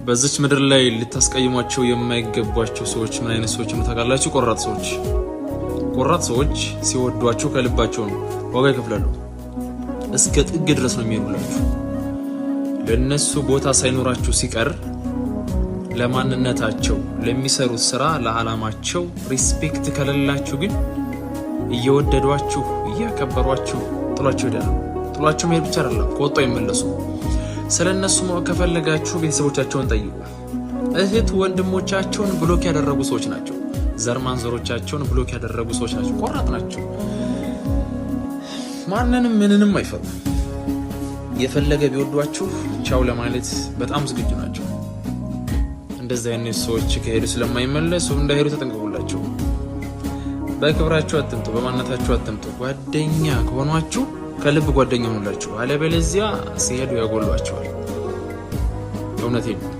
በዚች ምድር ላይ ልታስቀይሟቸው የማይገባቸው ሰዎች ምን አይነት ሰዎች ነው ታውቃላችሁ? ቆራጥ ሰዎች ሲወዷችሁ ከልባቸው ነው፣ ዋጋ ይከፍላሉ። እስከ ጥግ ድረስ ነው የሚሄዱላችሁ። ለነሱ ቦታ ሳይኖራችሁ ሲቀር ለማንነታቸው፣ ለሚሰሩት ስራ፣ ለዓላማቸው ሪስፔክት ከሌላችሁ ግን እየወደዷችሁ እያከበሯችሁ ጥሏችሁ ይሄዳሉ። ጥሏችሁ መሄድ ብቻ አይደለም ከወጡ አይመለሱ። ስለነሱ ማወቅ ከፈለጋችሁ ቤተሰቦቻቸውን ጠይቁ። እህት ወንድሞቻቸውን ብሎክ ያደረጉ ሰዎች ናቸው። ዘር ማንዘሮቻቸውን ብሎክ ያደረጉ ሰዎች ናቸው። ቆራጥ ናቸው። ማንንም ምንንም አይፈሩ። የፈለገ ቢወዷችሁ ቻው ለማለት በጣም ዝግጁ ናቸው። እንደዚህ አይነት ሰዎች ከሄዱ ስለማይመለሱ እንዳይሄዱ ተጠንቀቁላቸው። በክብራችሁ አትምጡ፣ በማንነታችሁ አትምጡ። ጓደኛ ከሆኗችሁ ከልብ ጓደኛ ሆኑላችሁ። አለበለዚያ ሲሄዱ ያጎሏቸዋል። እውነቴን ነው።